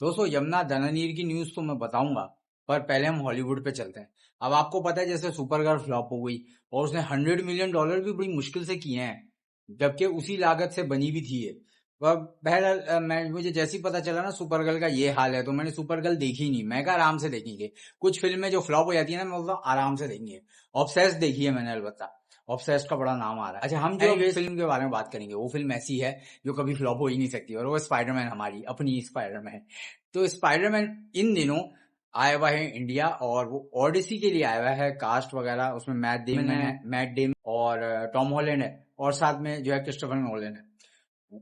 दोस्तों यमुना धनानीर की न्यूज तो मैं बताऊंगा, पर पहले हम हॉलीवुड पे चलते हैं। अब आपको पता है जैसे सुपर गर्ल फ्लॉप हो गई और उसने $100 मिलियन भी बड़ी मुश्किल से किए हैं, जबकि उसी लागत से बनी भी थी ये। वह बहरहाल मुझे जैसे ही पता चला ना सुपर गर्ल का ये हाल है, तो मैंने सुपर गर्ल देखी नहीं। मैं कहा आराम से देखेंगे, कुछ फिल्में जो फ्लॉप हो जाती है ना, मैं बोलता हूँ आराम से देखेंगे। ऑब्सेस्ड देखी है मैंने, अलबत्ता ऑब्सेस्ड का बड़ा नाम आ रहा है। अच्छा, हम जो फिल्म के बारे में बात करेंगे वो फिल्म ऐसी है जो कभी फ्लॉप हो ही नहीं सकती, और वो स्पाइडरमैन, हमारी अपनी स्पाइडरमैन। तो स्पाइडरमैन इन दिनों आया हुआ है इंडिया, और वो ऑडिसी के लिए आया हुआ है। कास्ट वगैरह उसमें मैट डेमन और टॉम हॉलैंड है, और साथ में जो है क्रिस्टोफर नोलन है।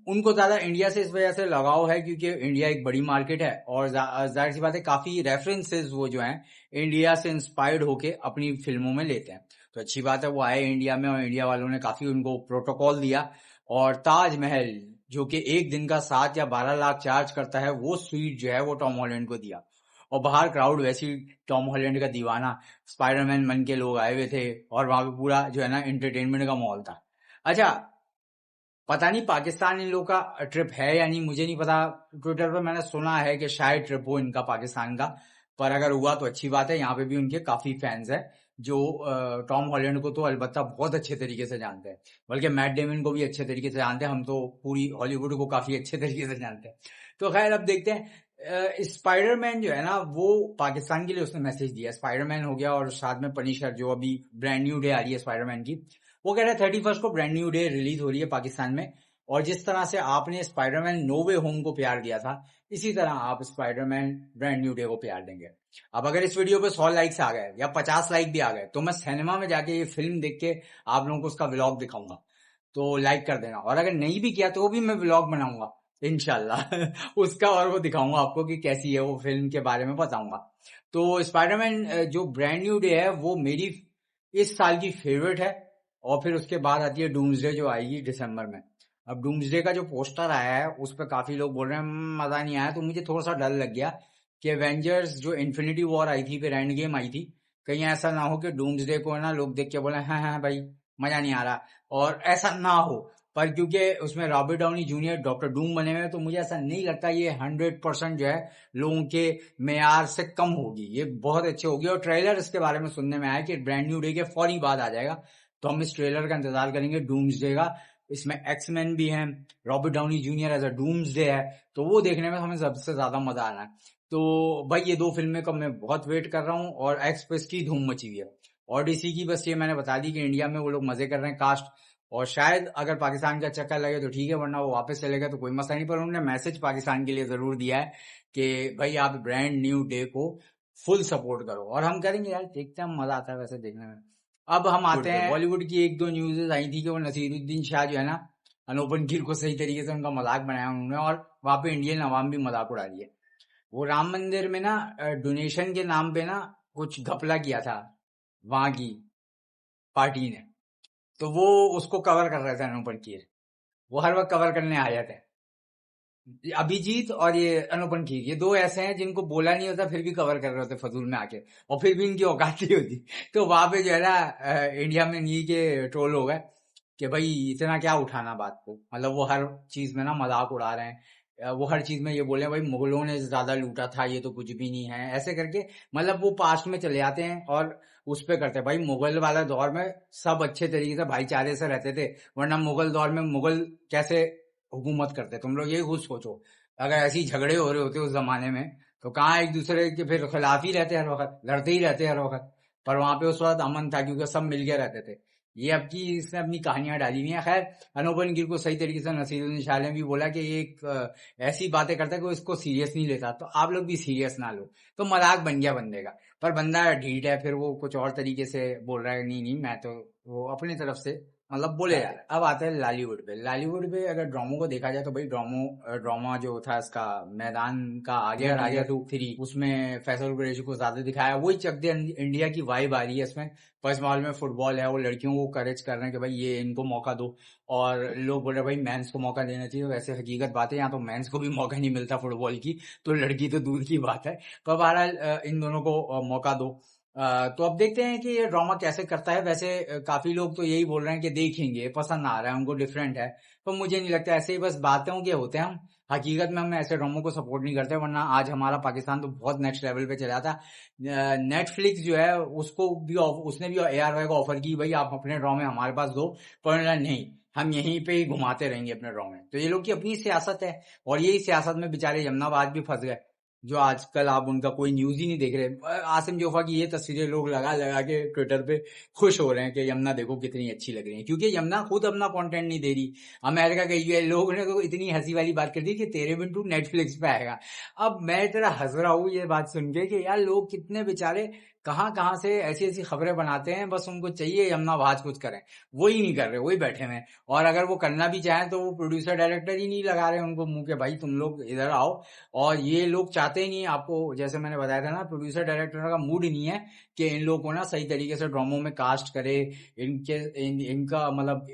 उनको ज्यादा इंडिया से इस वजह से लगाव है क्योंकि इंडिया एक बड़ी मार्केट है, और जाहिर सी बात है काफी रेफरेंसेस वो जो हैं इंडिया से इंस्पायर्ड होके अपनी फिल्मों में लेते हैं। तो अच्छी बात है वो आए इंडिया में, और इंडिया वालों ने काफी उनको प्रोटोकॉल दिया। और ताजमहल जो कि एक दिन का 7 या 12 लाख चार्ज करता है, वो स्वीट जो है वो टॉम हॉलैंड को दिया। और बाहर क्राउड वैसे ही टॉम हॉलैंड का दीवाना स्पाइडरमैन मन के लोग आए हुए थे, और वहां पे पूरा जो है ना एंटरटेनमेंट का माहौल था। अच्छा, पता नहीं पाकिस्तान इन लोगों का ट्रिप है या नहीं, मुझे नहीं पता। ट्विटर पर मैंने सुना है कि शायद ट्रिप हो इनका पाकिस्तान का, पर अगर हुआ तो अच्छी बात है। यहाँ पे भी उनके काफी फैंस हैं जो टॉम हॉलैंड को तो अलबत्ता बहुत अच्छे तरीके से जानते हैं, बल्कि मैट डेमन को भी अच्छे तरीके से जानते हैं। हम तो पूरी हॉलीवुड को काफी अच्छे तरीके से जानते हैं। तो खैर अब देखते हैं। स्पाइडरमैन जो है ना वो पाकिस्तान के लिए उसने मैसेज दिया। स्पाइडरमैन हो गया, और साथ में पनिशर जो अभी ब्रांड न्यू डे आ रही है स्पाइडरमैन की, वो कह रहे हैं 31 को ब्रांड न्यू डे रिलीज हो रही है पाकिस्तान में। और जिस तरह से आपने स्पाइडरमैन नो वे होम को प्यार दिया था, इसी तरह आप स्पाइडरमैन ब्रांड न्यू डे को प्यार देंगे। अब अगर इस वीडियो पे 100 लाइक्स आ गए या 50 लाइक भी आ गए, तो मैं सिनेमा में जाके ये फिल्म देख के आप लोगों को उसका व्लॉग दिखाऊंगा। तो लाइक कर देना, और अगर नहीं भी किया तो वो भी मैं व्लॉग बनाऊंगा इंशाल्लाह उसका, और वो दिखाऊंगा आपको कि कैसी है वो फिल्म, के बारे में बताऊंगा। तो स्पाइडरमैन जो ब्रांड न्यू डे है वो मेरी इस साल की फेवरेट है। और फिर उसके बाद आती है डूम्सडे जो आएगी दिसंबर में। अब डूम्सडे का जो पोस्टर आया है उस पर काफी लोग बोल रहे हैं मजा नहीं आया, तो मुझे थोड़ा सा डर लग गया कि एवेंजर्स जो इन्फिनिटी वॉर आई थी फिर एंड गेम आई थी, कहीं ऐसा ना हो कि डूम्सडे को ना लोग देख के बोले हाँ हाँ भाई मजा नहीं आ रहा, और ऐसा ना हो। पर क्योंकि उसमें Robert Downey junior doctor Doom बने हुए हैं, तो मुझे ऐसा नहीं लगता ये 100% जो है लोगों के मेयार से कम होगी। ये बहुत अच्छी होगी, और ट्रेलर इसके बारे में सुनने में आया कि ब्रांड न्यू डे के फौरी बाद आ जाएगा। तो हम इस ट्रेलर का इंतजार करेंगे डूम्सडे का। इसमें एक्समैन भी हैं, Robert Downey Junior as a Doomsday है, तो वो देखने में हमें सबसे ज्यादा मजा आना है। तो भाई ये दो फिल्में का मैं बहुत वेट कर रहा हूँ, और एक्सप्रेस की धूम मची हुई है। ओडिसी की बस ये मैंने बता दी कि इंडिया में वो लोग मजे कर रहे हैं कास्ट, और शायद अगर पाकिस्तान का चक्कर लगे तो ठीक है, वरना वो वापस चलेगा तो कोई मसला नहीं। पर उन्होंने मैसेज पाकिस्तान के लिए जरूर दिया है कि भाई आप ब्रांड न्यू डे को फुल सपोर्ट करो, और हम करेंगे यार, देखते हैं मजा आता है वैसे देखने में। अब हम आते हैं बॉलीवुड की। एक दो न्यूज़ आई थी कि वो नसीरुद्दीन शाह जो है ना, अनोपन गिर को सही तरीके से उनका मजाक बनाया उन्होंने, और वहां पे इंडियन अवाम भी मजाक उड़ा रही है। वो राम मंदिर में ना डोनेशन के नाम पे ना कुछ घपला किया था वहां की पार्टी ने, तो वो उसको कवर कर रहे थे अनुपम खेर। वो हर वक्त कवर करने आ जाते हैं। अभिजीत और ये अनुपम खेर, ये दो ऐसे हैं जिनको बोला नहीं होता फिर भी कवर कर रहे होते फजूल में आके, और फिर भी इनकी औकात नहीं होती। तो वहां पे जो है ना इंडिया में नहीं के ट्रोल हो गए कि भाई इतना क्या उठाना बात को, मतलब वो हर चीज में ना मजाक उड़ा रहे हैं। वो हर चीज में ये बोले भाई मुगलों ने ज्यादा लूटा था, ये तो कुछ भी नहीं है, ऐसे करके मतलब वो पास्ट में चले जाते हैं और उस पे करते हैं। भाई मुगल वाला दौर में सब अच्छे तरीके से भाईचारे से रहते थे, वरना मुगल दौर में मुगल कैसे हुकूमत करते? तुम लोग यही खुद सोचो, अगर ऐसे ही झगड़े हो रहे होते उस जमाने में, तो कहाँ एक दूसरे के फिर खिलाफ ही रहते हर वक्त, लड़ते ही रहते हर वक्त। पर वहां पे उस वक्त अमन था क्योंकि सब मिलके रहते थे। ये अब की इसने अपनी कहानियां डाली हुई हैं। खैर, अनोपन गिर को सही तरीके से नसीरुद्दीन शाह ने भी बोला कि ये एक ऐसी बातें करता है कि इसको सीरियस नहीं लेता, तो आप लोग भी सीरियस ना लो। तो मजाक बन गया बंदे का, पर बंदा ढीठ है, फिर वो कुछ और तरीके से बोल रहा है नहीं नहीं मैं तो, वो अपनी तरफ से मतलब बोले जा रहा है। अब आते हैं लॉलीवुड पे। लॉलीवुड पे अगर ड्रामो को देखा जाए तो भाई ड्रामा जो था इसका मैदान का आगे और आगे 2-3, उसमें फैसल कुरैशी को ज्यादा दिखाया। वही चक दे इंडिया की वाइब आ रही है इसमें। फर्स्ट मॉल में फुटबॉल है, वो लड़कियों को करेज कर रहे हैं कि भाई ये इनको मौका दो, और लोग बोल रहे हैं भाई मेंस को मौका देना चाहिए। वैसे हकीकत बात है यहाँ तो मेंस को भी मौका नहीं मिलता फुटबॉल की, तो लड़की तो दूर की बात है। पर बहरहाल इन दोनों को मौका दो। तो अब देखते हैं कि ये ड्रामा कैसे करता है। वैसे काफी लोग तो यही बोल रहे हैं कि देखेंगे, पसंद आ रहा है उनको, डिफरेंट है। पर मुझे नहीं लगता, ऐसे ही बस बातों के होते हैं हम, हकीकत में हम ऐसे ड्रामों को सपोर्ट नहीं करते, वरना आज हमारा पाकिस्तान तो बहुत नेक्स्ट लेवल पे चला था। नेटफ्लिक्स जो है उसको भी उसने भी ARY को ऑफर की, भाई आप अपने ड्रामे हमारे पास दो, पर नहीं, हम यहीं पे ही घुमाते रहेंगे अपने ड्रामे। तो ये लोग की अपनी सियासत है, और यही सियासत में बेचारे यमुनाबाद भी फंस गए, जो आजकल आप उनका कोई न्यूज ही नहीं देख रहे। आसिम जोफा की ये तस्वीरें लोग लगा लगा के ट्विटर पे खुश हो रहे हैं कि यमुना देखो कितनी अच्छी लग रही है, क्योंकि यमुना खुद अपना कंटेंट नहीं दे रही। अमेरिका के ये लोगों ने तो इतनी हंसी वाली बात कर दी कि तेरे बिन टू नेटफ्लिक्स पे आएगा। अब मैं तेरा हंस रहा हूँ ये बात सुन के कि यार लोग कितने बेचारे कहाँ कहाँ से ऐसी ऐसी खबरें बनाते हैं, बस उनको चाहिए यमुना भाज कुछ करें, वही नहीं कर रहे, वही बैठे हुए हैं। और अगर वो करना भी चाहें तो वो प्रोड्यूसर डायरेक्टर ही नहीं लगा रहे उनको मुंह के, भाई तुम लोग इधर आओ। और ये लोग चाहते ही नहीं आपको, जैसे मैंने बताया था ना, प्रोड्यूसर डायरेक्टर का मूड नहीं है कि इन लोगों को ना सही तरीके से ड्रामों में कास्ट करे, इनका मतलब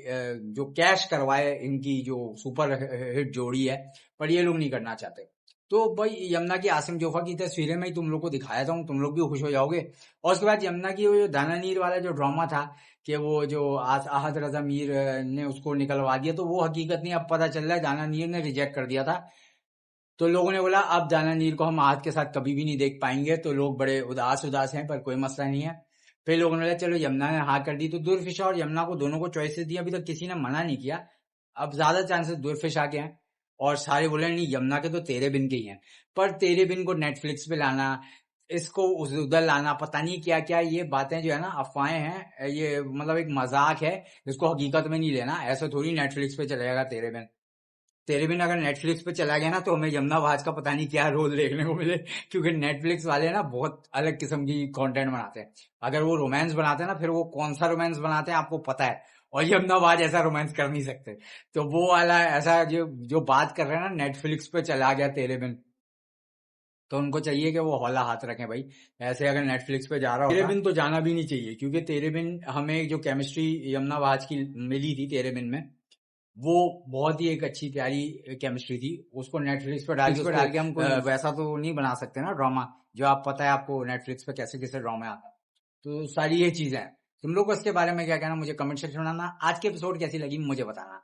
जो कैश करवाए इनकी जो सुपर हिट जोड़ी है, पर ये लोग नहीं करना चाहते। तो भाई यमुना की आसिम जोफा की तस्वीरें में ही तुम लोग को दिखाया था, तुम लोग भी खुश हो जाओगे। और उसके बाद यमुना की वो जो दाना नीर वाला जो ड्रामा था कि वो जो आहद रजा मीर ने उसको निकलवा दिया, तो वो हकीकत नहीं, अब पता चल रहा है दाना नीर ने रिजेक्ट कर दिया था। तो लोगों ने बोला अब दाना नीर को हम आहद के साथ कभी भी नहीं देख पाएंगे, तो लोग बड़े उदास उदास हैं, पर कोई मसला नहीं है। फिर लोगों ने बोला चलो यमुना ने हाँ कर दी, तो दुर्फिशा और यमुना को दोनों को चॉइसेस दी, अभी तक किसी ने मना नहीं किया। अब ज्यादा चांसेस दुर्फिशा के हैं, और सारे बोले नहीं यमुना के तो तेरे बिन के ही हैं। पर तेरे बिन को नेटफ्लिक्स पे लाना, इसको उधर लाना, पता नहीं क्या क्या, ये बातें जो है ना अफवाहें हैं, ये मतलब एक मजाक है, इसको हकीकत में नहीं लेना। ऐसा थोड़ी नेटफ्लिक्स पे चलेगा तेरे बिन। तेरे बिन अगर नेटफ्लिक्स पे चला गया ना, तो हमें यमुना भाज का पता नहीं क्या रोल देखने को मिले, क्योंकि नेटफ्लिक्स वाले ना बहुत अलग किस्म की कंटेंट बनाते हैं। अगर वो रोमांस बनाते हैं ना, फिर वो कौन सा रोमांस बनाते हैं आपको पता है, और यमुना भाज ऐसा रोमांस कर नहीं सकते। तो वो वाला ऐसा जो जो बात कर रहे हैं ना, नेटफ्लिक्स पे चला गया तेरे बिन, तो उनको चाहिए कि वो हौला हाथ रखें भाई। ऐसे अगर नेटफ्लिक्स पे जा रहा होता, तेरे बिन तो जाना भी नहीं चाहिए, क्योंकि तेरे बिन हमें जो केमिस्ट्री यमुना भाज की मिली थी तेरे बिन में, वो बहुत ही एक अच्छी प्यारी केमिस्ट्री थी। उसको नेटफ्लिक्स पर डाल के हम कोई वैसा तो नहीं बना सकते ना ड्रामा, जो आप पता है आपको नेटफ्लिक्स पे कैसे कैसे ड्रामे आते हैं। तो सारी ये चीजें हैं। तुम लोग को इसके बारे में क्या कहना, मुझे कमेंट सेक्शन में बताना। आज के एपिसोड कैसी लगी मुझे बताना।